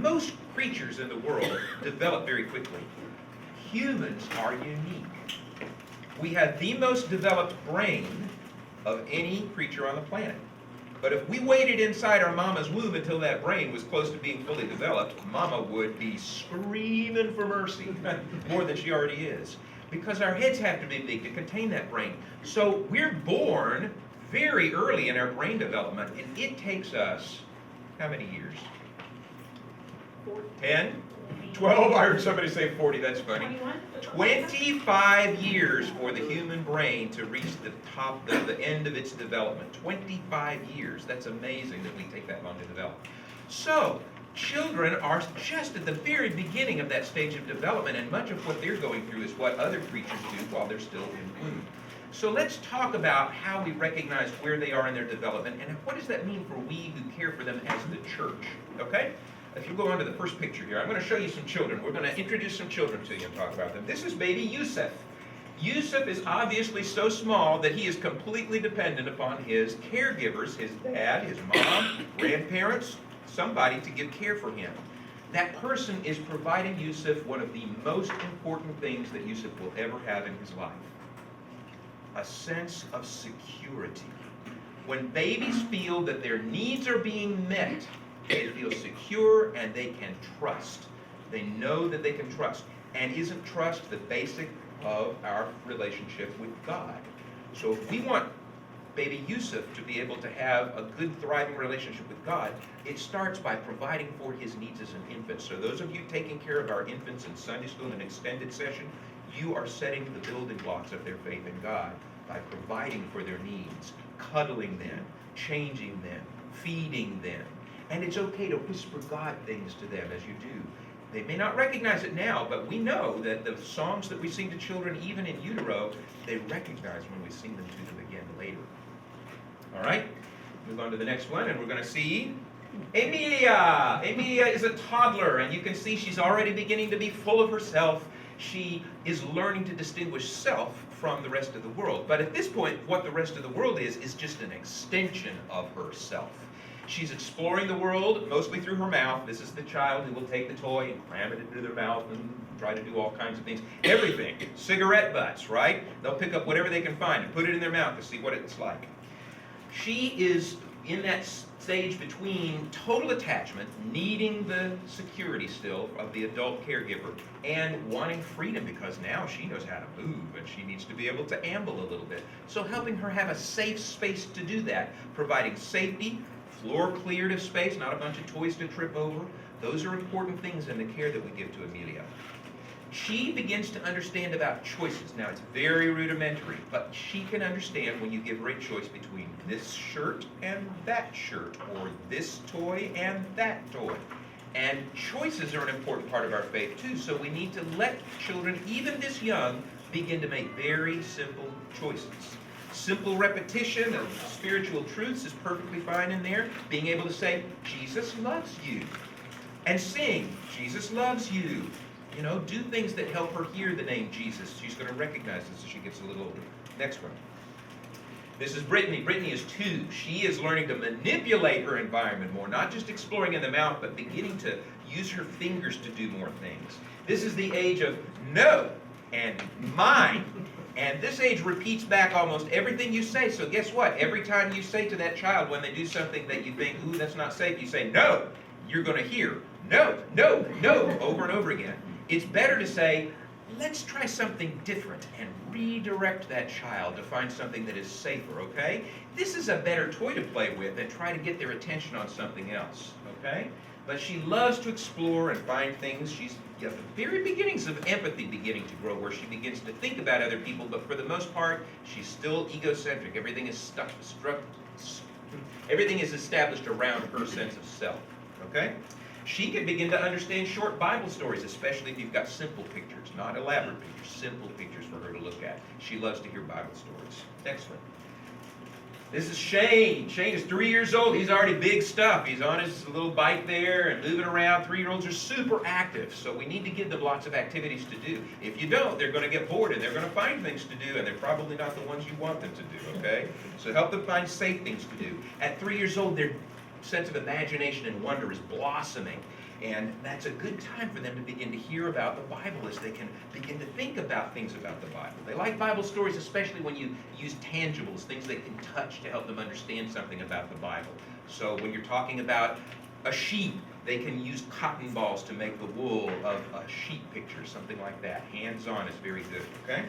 most creatures in the world develop very quickly. Humans are unique. We have the most developed brain of any creature on the planet. But if we waited inside our mama's womb until that brain was close to being fully developed, mama would be screaming for mercy, more than she already is. Because our heads have to be big to contain that brain. So we're born very early in our brain development, and it takes us, how many years? 10? 12? I heard somebody say 40, that's funny. 25 years for the human brain to reach the end of its development. 25 years. That's amazing that we take that long to develop. So, children are just at the very beginning of that stage of development, and much of what they're going through is what other creatures do while they're still in the womb. So let's talk about how we recognize where they are in their development, and what does that mean for we who care for them as the church, okay? If you go on to the first picture here, I'm going to show you some children. We're going to introduce some children to you and talk about them. This is baby Yousef. Yousef is obviously so small that he is completely dependent upon his caregivers, his dad, his mom, grandparents, somebody to give care for him. That person is providing Yousef one of the most important things that Yousef will ever have in his life. A sense of security. When babies feel that their needs are being met, they feel secure and they can trust. They know that they can trust. And isn't trust the basic of our relationship with God? So if we want baby Yousef to be able to have a good, thriving relationship with God, it starts by providing for his needs as an infant. So those of you taking care of our infants in Sunday school and extended session, you are setting the building blocks of their faith in God by providing for their needs, cuddling them, changing them, feeding them. And it's okay to whisper God things to them as you do. They may not recognize it now, but we know that the songs that we sing to children, even in utero, they recognize when we sing them to them again later. All right? Move on to the next one, and we're going to see Emilia. Emilia is a toddler, and you can see she's already beginning to be full of herself. She is learning to distinguish self from the rest of the world. But at this point, what the rest of the world is just an extension of herself. She's exploring the world, mostly through her mouth. This is the child who will take the toy and cram it into their mouth and try to do all kinds of things. Everything. Cigarette butts, right? They'll pick up whatever they can find and put it in their mouth to see what it's like. She is in that stage between total attachment, needing the security still of the adult caregiver, and wanting freedom because now she knows how to move and she needs to be able to amble a little bit. So helping her have a safe space to do that, providing safety, floor cleared of space, not a bunch of toys to trip over. Those are important things in the care that we give to Emilia. She begins to understand about choices. Now, it's very rudimentary, but she can understand when you give her a choice between this shirt and that shirt, or this toy and that toy. And choices are an important part of our faith, too, so we need to let children, even this young, begin to make very simple choices. Simple repetition of spiritual truths is perfectly fine in there. Being able to say, Jesus loves you. And sing, Jesus loves you. You know, do things that help her hear the name Jesus. She's going to recognize this as she gets a little older. Next one. This is Britney. Britney is 2. She is learning to manipulate her environment more, not just exploring in the mouth, but beginning to use her fingers to do more things. This is the age of no and mine. And this age repeats back almost everything you say. So guess what? Every time you say to that child when they do something that you think, ooh, that's not safe, you say, no, you're going to hear no, no, no, over and over again. It's better to say, let's try something different and redirect that child to find something that is safer, okay? This is a better toy to play with than try to get their attention on something else, okay? But she loves to explore and find things. She's at the very beginnings of empathy beginning to grow, where she begins to think about other people, but for the most part, she's still egocentric. Everything is established around her sense of self, okay? She can begin to understand short Bible stories, especially if you've got simple pictures, not elaborate pictures, simple pictures for her to look at. She loves to hear Bible stories. Next one. This is Shane. Shane is 3 years old. He's already big stuff. He's on his little bike there and moving around. 3-year-olds are super active, so we need to give them lots of activities to do. If you don't, they're going to get bored and they're going to find things to do, and they're probably not the ones you want them to do, okay? So help them find safe things to do. At 3 years old, their sense of imagination and wonder is blossoming. And that's a good time for them to begin to hear about the Bible as they can begin to think about things about the Bible. They like Bible stories, especially when you use tangibles, things they can touch to help them understand something about the Bible. So when you're talking about a sheep, they can use cotton balls to make the wool of a sheep picture, something like that. Hands-on is very good, okay?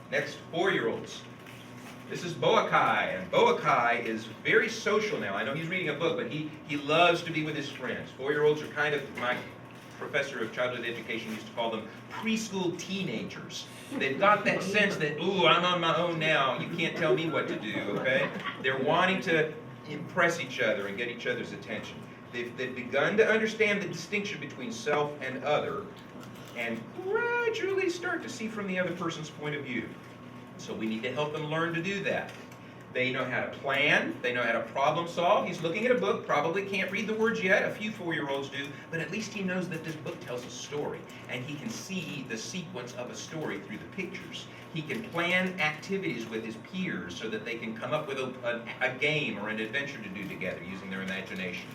Next, 4-year-olds. This is Boa Kai, and Boa Kai is very social now. I know he's reading a book, but he loves to be with his friends. 4-year-olds are kind of, my professor of childhood education used to call them preschool teenagers. They've got that sense that, ooh, I'm on my own now. You can't tell me what to do, okay? They're wanting to impress each other and get each other's attention. They've begun to understand the distinction between self and other and gradually start to see from the other person's point of view. So we need to help them learn to do that. They know how to plan. They know how to problem solve. He's looking at a book, probably can't read the words yet. A few 4-year-olds do, but at least he knows that this book tells a story, and he can see the sequence of a story through the pictures. He can plan activities with his peers so that they can come up with a game or an adventure to do together using their imagination.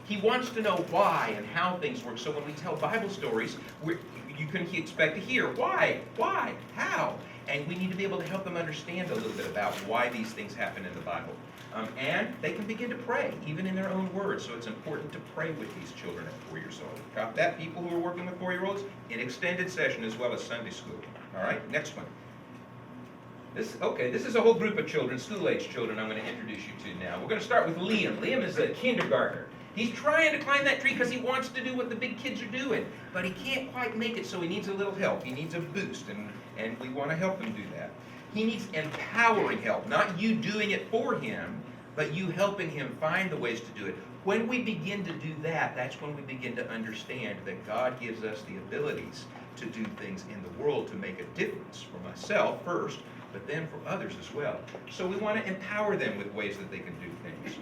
He wants to know why and how things work, so when we tell Bible stories, you can expect to hear why, how. And we need to be able to help them understand a little bit about why these things happen in the Bible. And they can begin to pray, even in their own words. So it's important to pray with these children at 4 years old. Got that, people who are working with 4-year-olds? In extended session as well as Sunday school. All right, next one. This is a whole group of children, school-age children, I'm going to introduce you to now. We're going to start with Liam. Liam is a kindergartner. He's trying to climb that tree because he wants to do what the big kids are doing, but he can't quite make it, so he needs a little help. He needs a boost, and we want to help him do that. He needs empowering help, not you doing it for him, but you helping him find the ways to do it. When we begin to do that, that's when we begin to understand that God gives us the abilities to do things in the world to make a difference for myself first, but then for others as well. So we want to empower them with ways that they can do things.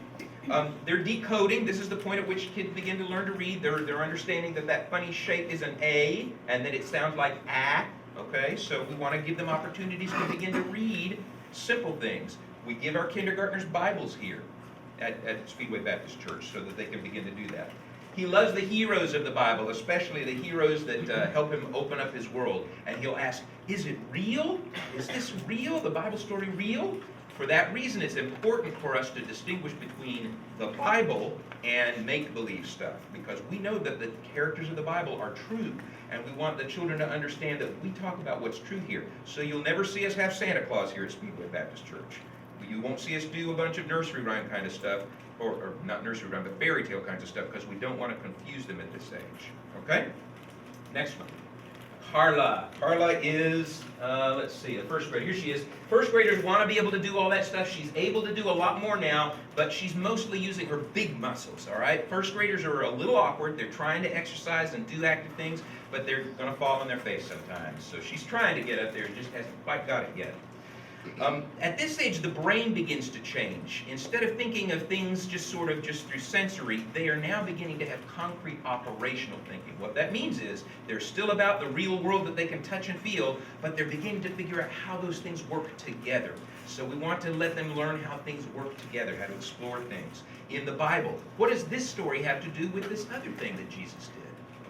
They're decoding. This is the point at which kids begin to learn to read. They're understanding that that funny shape is an A and that it sounds like ah. Okay, so we want to give them opportunities to begin to read simple things. We give our kindergartners Bibles here at Speedway Baptist Church so that they can begin to do that. He loves the heroes of the Bible, especially the heroes that help him open up his world. And he'll ask, is it real? Is this real? The Bible story real? For that reason, it's important for us to distinguish between the Bible and make-believe stuff, because we know that the characters of the Bible are true, and we want the children to understand that we talk about what's true here. So you'll never see us have Santa Claus here at Speedway Baptist Church. You won't see us do a bunch of nursery rhyme kind of stuff, or not nursery rhyme, but fairy tale kinds of stuff, because we don't want to confuse them at this age. Okay? Next one. Carla. Carla is, let's see, a first grader. Here she is. First graders want to be able to do all that stuff. She's able to do a lot more now, but she's mostly using her big muscles, all right? First graders are a little awkward. They're trying to exercise and do active things, but they're going to fall on their face sometimes. So she's trying to get up there, just hasn't quite got it yet. At this age, the brain begins to change. Instead of thinking of things just through sensory, they are now beginning to have concrete operational thinking. What that means is they're still about the real world that they can touch and feel, but they're beginning to figure out how those things work together. So we want to let them learn how things work together, how to explore things. In the Bible, what does this story have to do with this other thing that Jesus did?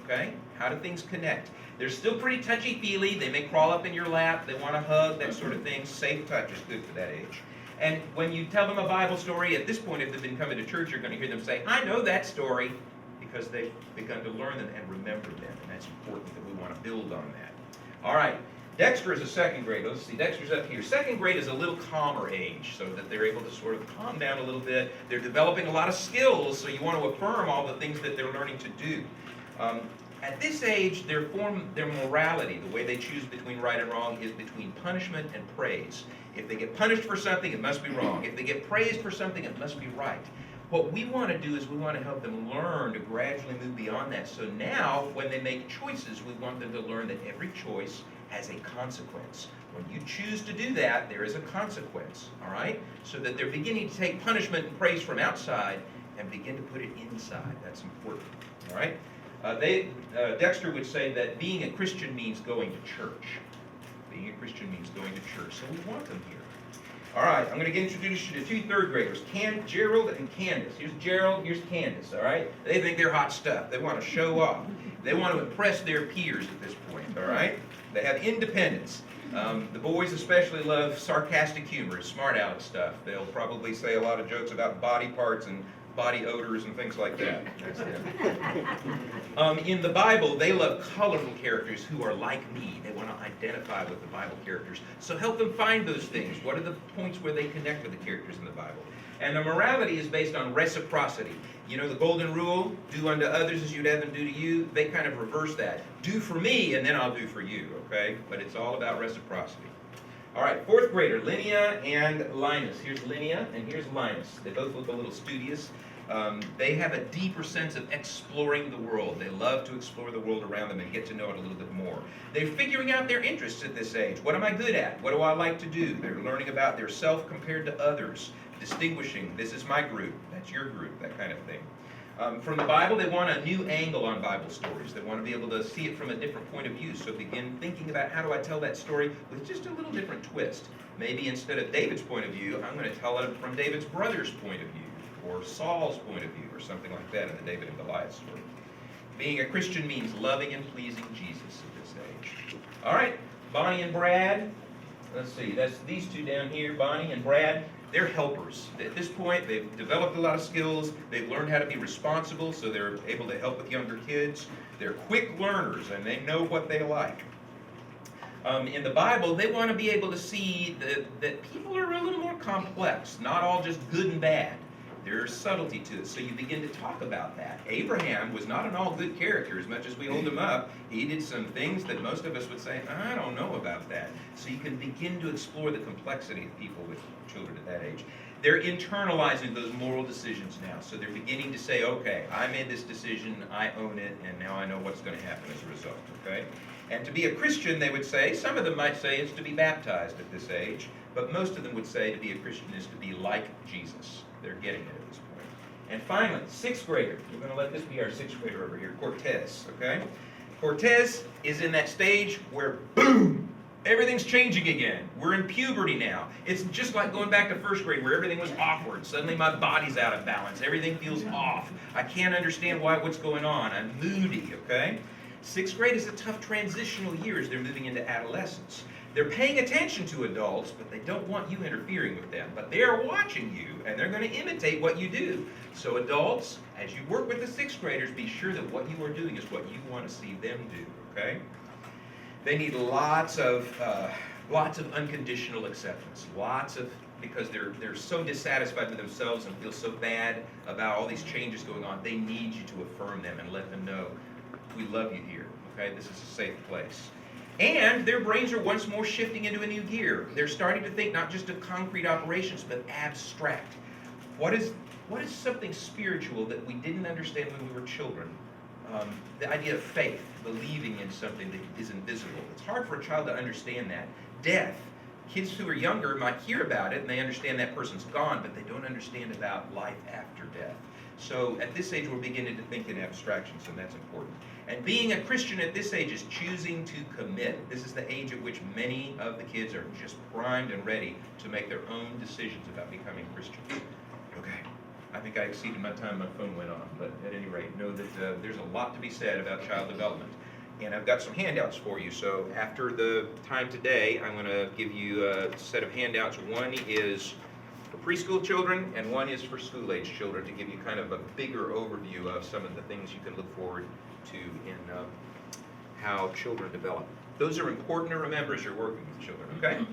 Okay? How do things connect? They're still pretty touchy-feely. They may crawl up in your lap. They want to hug, that sort of thing. Safe touch is good for that age. And when you tell them a Bible story, at this point, if they've been coming to church, you're going to hear them say, I know that story, because they've begun to learn them and remember them. And that's important that we want to build on that. All right. Dexter is a second grade. Let's see, Dexter's up here. Second grade is a little calmer age, so that they're able to sort of calm down a little bit. They're developing a lot of skills, so you want to affirm all the things that they're learning to do. At this age, their morality, the way they choose between right and wrong, is between punishment and praise. If they get punished for something, it must be wrong. If they get praised for something, it must be right. What we want to do is we want to help them learn to gradually move beyond that. So now, when they make choices, we want them to learn that every choice has a consequence. When you choose to do that, there is a consequence, all right? So that they're beginning to take punishment and praise from outside and begin to put it inside. That's important, all right? Dexter would say that being a Christian means going to church. Being a Christian means going to church, so we want them here. All right, I'm going to introduce you to two third graders, Gerald and Candace. Here's Gerald, here's Candace, all right? They think they're hot stuff. They want to show off. They want to impress their peers at this point, all right? They have independence. The boys especially love sarcastic humor, smart aleck stuff. They'll probably say a lot of jokes about body parts and body odors and things like that. That's them. In the Bible, they love colorful characters who are like me. They want to identify with the Bible characters. So help them find those things. What are the points where they connect with the characters in the Bible? And the morality is based on reciprocity. You know the golden rule, do unto others as you'd have them do to you? They kind of reverse that. Do for me, and then I'll do for you, okay? But it's all about reciprocity. All right, fourth grader, Linnea and Linus. Here's Linnea and here's Linus. They both look a little studious. They have a deeper sense of exploring the world. They love to explore the world around them and get to know it a little bit more. They're figuring out their interests at this age. What am I good at? What do I like to do? They're learning about their self compared to others, distinguishing, this is my group, that's your group, that kind of thing. From the Bible, they want a new angle on Bible stories. They want to be able to see it from a different point of view. So begin thinking about how do I tell that story with just a little different twist. Maybe instead of David's point of view, I'm going to tell it from David's brother's point of view, or Saul's point of view, or something like that in the David and Goliath story. Being a Christian means loving and pleasing Jesus at this age. All right, Bonnie and Brad. Let's see, that's these two down here, Bonnie and Brad. They're helpers. At this point, they've developed a lot of skills. They've learned how to be responsible, so they're able to help with younger kids. They're quick learners, and they know what they like. In the Bible, they want to be able to see that people are a little more complex, not all just good and bad. There's subtlety to it, so you begin to talk about that. Abraham was not an all-good character as much as we hold him up. He did some things that most of us would say, I don't know about that. So you can begin to explore the complexity of people with children at that age. They're internalizing those moral decisions now, so they're beginning to say, okay, I made this decision, I own it, and now I know what's going to happen as a result, okay? And to be a Christian, they would say, some of them might say it's to be baptized at this age, but most of them would say to be a Christian is to be like Jesus. They're getting it at this point. And finally, sixth grader. We're going to let this be our sixth grader over here, Cortez, okay? Cortez is in that stage where, boom, everything's changing again. We're in puberty now. It's just like going back to first grade where everything was awkward. Suddenly my body's out of balance. Everything feels off. I can't understand what's going on. I'm moody, okay? Sixth grade is a tough transitional year as they're moving into adolescence. They're paying attention to adults, but they don't want you interfering with them. But they are watching you, and they're going to imitate what you do. So adults, as you work with the sixth graders, be sure that what you are doing is what you want to see them do, okay? They need lots of unconditional acceptance, because they're so dissatisfied with themselves and feel so bad about all these changes going on. They need you to affirm them and let them know, we love you here, okay? This is a safe place. And their brains are once more shifting into a new gear. They're starting to think not just of concrete operations, but abstract. What is something spiritual that we didn't understand when we were children? The idea of faith, believing in something that is invisible. It's hard for a child to understand that. Death. Kids who are younger might hear about it and they understand that person's gone, but they don't understand about life after death. So at this age, we're beginning to think in abstractions, and that's important. And being a Christian at this age is choosing to commit. This is the age at which many of the kids are just primed and ready to make their own decisions about becoming Christians. Okay, I think I exceeded my time. My phone went off, but at any rate, know that there's a lot to be said about child development. And I've got some handouts for you. So after the time today, I'm going to give you a set of handouts. One is for preschool children, and one is for school-age children, to give you kind of a bigger overview of some of the things you can look forward to in how children develop. Those are important to remember as you're working with children, okay?